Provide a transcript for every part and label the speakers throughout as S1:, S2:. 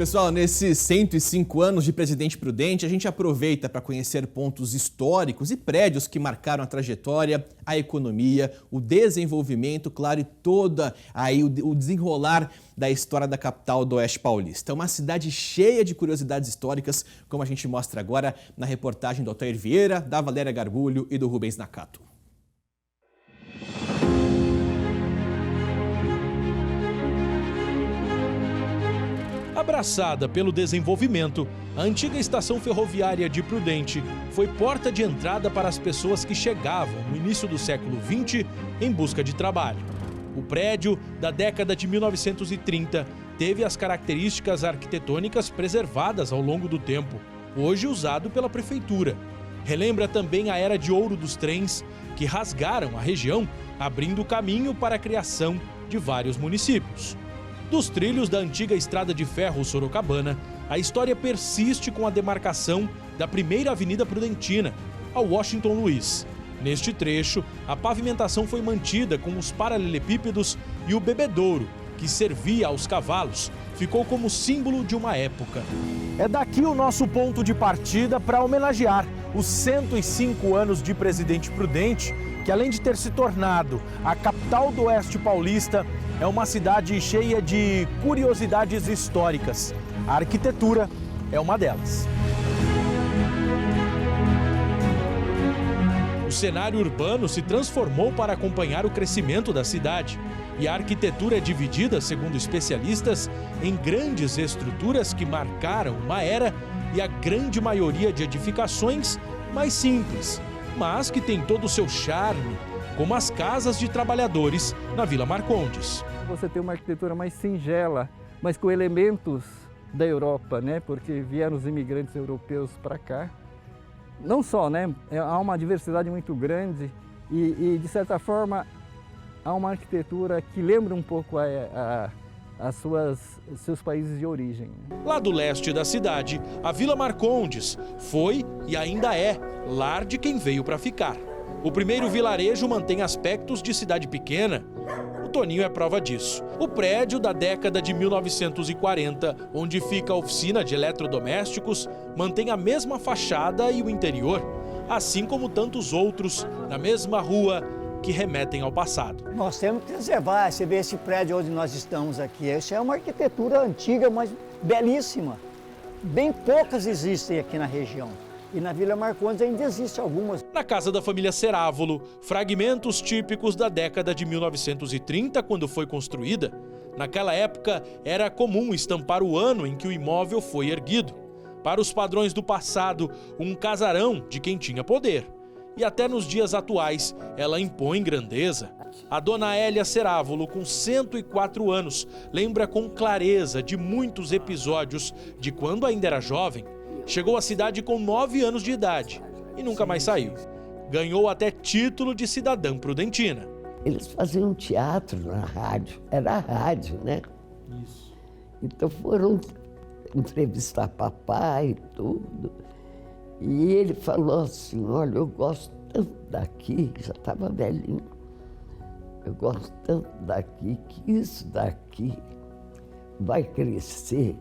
S1: Pessoal, nesses 105 anos de Presidente Prudente, a gente aproveita para conhecer pontos históricos e prédios que marcaram a trajetória, a economia, o desenvolvimento, claro, e toda aí o desenrolar da história da capital do Oeste Paulista. É uma cidade cheia de curiosidades históricas, como a gente mostra agora na reportagem do Altair Vieira, da Valéria Gargulho e do Rubens Nakato.
S2: Abraçada pelo desenvolvimento, a antiga estação ferroviária de Prudente foi porta de entrada para as pessoas que chegavam no início do século XX em busca de trabalho. O prédio, da década de 1930, teve as características arquitetônicas preservadas ao longo do tempo, hoje usado pela prefeitura. Relembra também a era de ouro dos trens, que rasgaram a região, abrindo caminho para a criação de vários municípios. Dos trilhos da antiga estrada de ferro Sorocabana, a história persiste com a demarcação da primeira Avenida Prudentina, a Washington Luiz. Neste trecho, a pavimentação foi mantida com os paralelepípedos e o bebedouro, que servia aos cavalos, ficou como símbolo de uma época.
S3: É daqui o nosso ponto de partida para homenagear os 105 anos de Presidente Prudente, que além de ter se tornado a capital do Oeste Paulista, é uma cidade cheia de curiosidades históricas. A arquitetura é uma delas.
S2: O cenário urbano se transformou para acompanhar o crescimento da cidade. E a arquitetura é dividida, segundo especialistas, em grandes estruturas que marcaram uma era e a grande maioria de edificações mais simples, mas que tem todo o seu charme, como as casas de trabalhadores na Vila Marcondes.
S4: Você tem uma arquitetura mais singela, mas com elementos da Europa, né? Porque vieram os imigrantes europeus para cá. Não só, né? Há uma diversidade muito grande e de certa forma, há uma arquitetura que lembra um pouco seus países de origem.
S2: Lá do leste da cidade, a Vila Marcondes foi e ainda é lar de quem veio para ficar. O primeiro vilarejo mantém aspectos de cidade pequena. O Toninho é prova disso. O prédio da década de 1940, onde fica a oficina de eletrodomésticos, mantém a mesma fachada e o interior, assim como tantos outros na mesma rua que remetem ao passado.
S5: Nós temos que preservar, você vê esse prédio onde nós estamos aqui. Isso é uma arquitetura antiga, mas belíssima. Bem poucas existem aqui na região. E na Vila Marcondes ainda existem algumas.
S2: Na casa da família Cerávolo, fragmentos típicos da década de 1930, quando foi construída. Naquela época, era comum estampar o ano em que o imóvel foi erguido. Para os padrões do passado, um casarão de quem tinha poder. E até nos dias atuais, ela impõe grandeza. A dona Hélia Cerávolo, com 104 anos, lembra com clareza de muitos episódios de quando ainda era jovem. Chegou à cidade com 9 anos de idade e nunca mais saiu. Ganhou até título de cidadã prudentina.
S6: Eles faziam teatro na rádio, era a rádio, né?
S2: Isso.
S6: Então foram entrevistar papai e tudo. E ele falou assim, olha, eu gosto tanto daqui, já estava velhinho. Eu gosto tanto daqui, que isso daqui vai crescer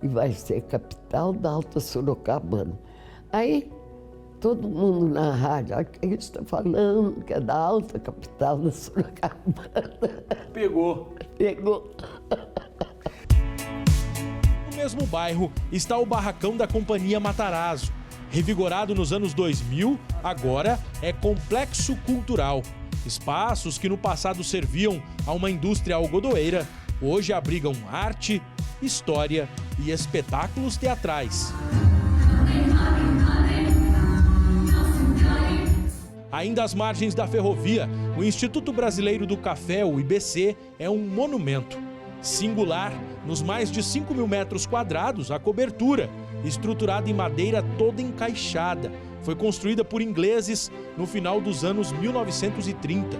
S6: e vai ser capital da Alta Sorocabana. Aí, todo mundo na rádio, aqui a gente está falando que é da alta capital da Sorocabana.
S2: Pegou.
S6: Pegou.
S2: No mesmo bairro está o barracão da Companhia Matarazzo. Revigorado nos anos 2000, agora é complexo cultural. Espaços que no passado serviam a uma indústria algodoeira, hoje abrigam arte, história e espetáculos teatrais. Ainda às margens da ferrovia, o Instituto Brasileiro do Café, o IBC, é um monumento. Singular, nos mais de 5.000 metros quadrados, a cobertura, estruturada em madeira toda encaixada, foi construída por ingleses no final dos anos 1930.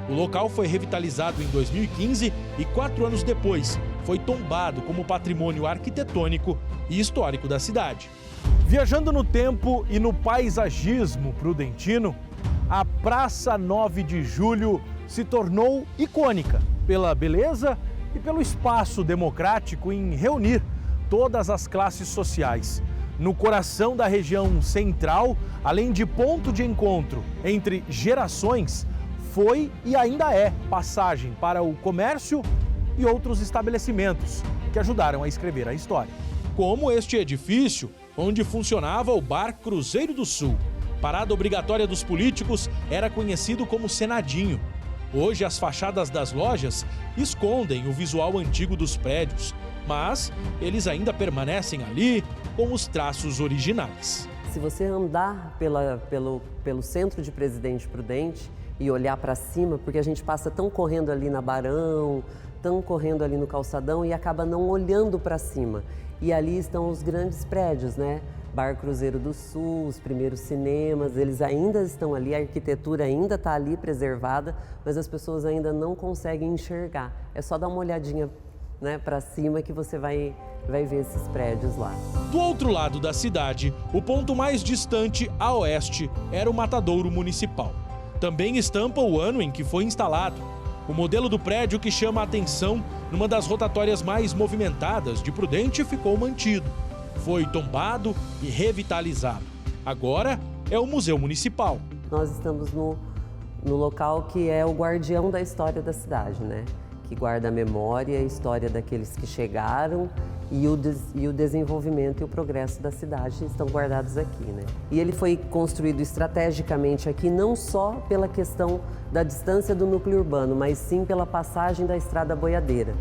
S2: O local foi revitalizado em 2015 e 4 anos depois foi tombado como patrimônio arquitetônico e histórico da cidade.
S3: Viajando no tempo e no paisagismo prudentino, a Praça 9 de Julho se tornou icônica pela beleza e pelo espaço democrático em reunir todas as classes sociais. No coração da região central, além de ponto de encontro entre gerações, foi e ainda é passagem para o comércio e outros estabelecimentos que ajudaram a escrever a história.
S2: Como este edifício, onde funcionava o Bar Cruzeiro do Sul. Parada obrigatória dos políticos, era conhecido como Senadinho. Hoje, as fachadas das lojas escondem o visual antigo dos prédios, mas eles ainda permanecem ali com os traços originais.
S7: Se você andar pelo centro de Presidente Prudente e olhar para cima, porque a gente passa tão correndo ali na Barão, tão correndo ali no Calçadão e acaba não olhando para cima. E ali estão os grandes prédios, né? Bar Cruzeiro do Sul, os primeiros cinemas, eles ainda estão ali, a arquitetura ainda está ali preservada, mas as pessoas ainda não conseguem enxergar. É só dar uma olhadinha, né, para cima que você vai ver esses prédios lá.
S2: Do outro lado da cidade, o ponto mais distante a oeste era o Matadouro Municipal. Também estampa o ano em que foi instalado. O modelo do prédio que chama a atenção numa das rotatórias mais movimentadas de Prudente ficou mantido. Foi tombado e revitalizado. Agora é o Museu Municipal.
S7: Nós estamos no local que é o guardião da história da cidade, né? Que guarda a memória, a história daqueles que chegaram e o desenvolvimento e o progresso da cidade estão guardados aqui, né? E ele foi construído estrategicamente aqui não só pela questão da distância do núcleo urbano, mas sim pela passagem da estrada boiadeira,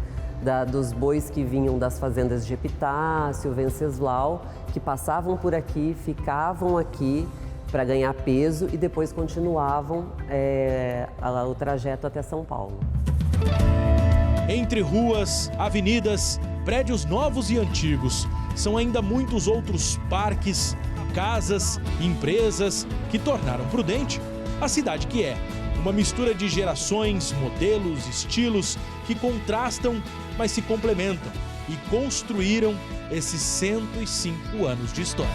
S7: dos bois que vinham das fazendas de Epitácio, Venceslau, que passavam por aqui, ficavam aqui para ganhar peso e depois continuavam o trajeto até São Paulo.
S2: Entre ruas, avenidas, prédios novos e antigos, são ainda muitos outros parques, casas, empresas que tornaram Prudente a cidade que é. Uma mistura de gerações, modelos, estilos que contrastam, mas se complementam e construíram esses 105 anos de história.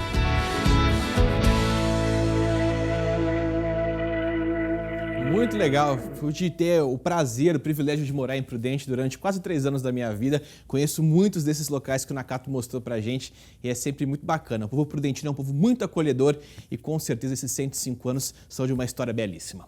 S1: Muito legal, pude ter o prazer, o privilégio de morar em Prudente durante quase 3 anos da minha vida. Conheço muitos desses locais que o Nakato mostrou pra gente e é sempre muito bacana. O povo prudentino é um povo muito acolhedor e com certeza esses 105 anos são de uma história belíssima.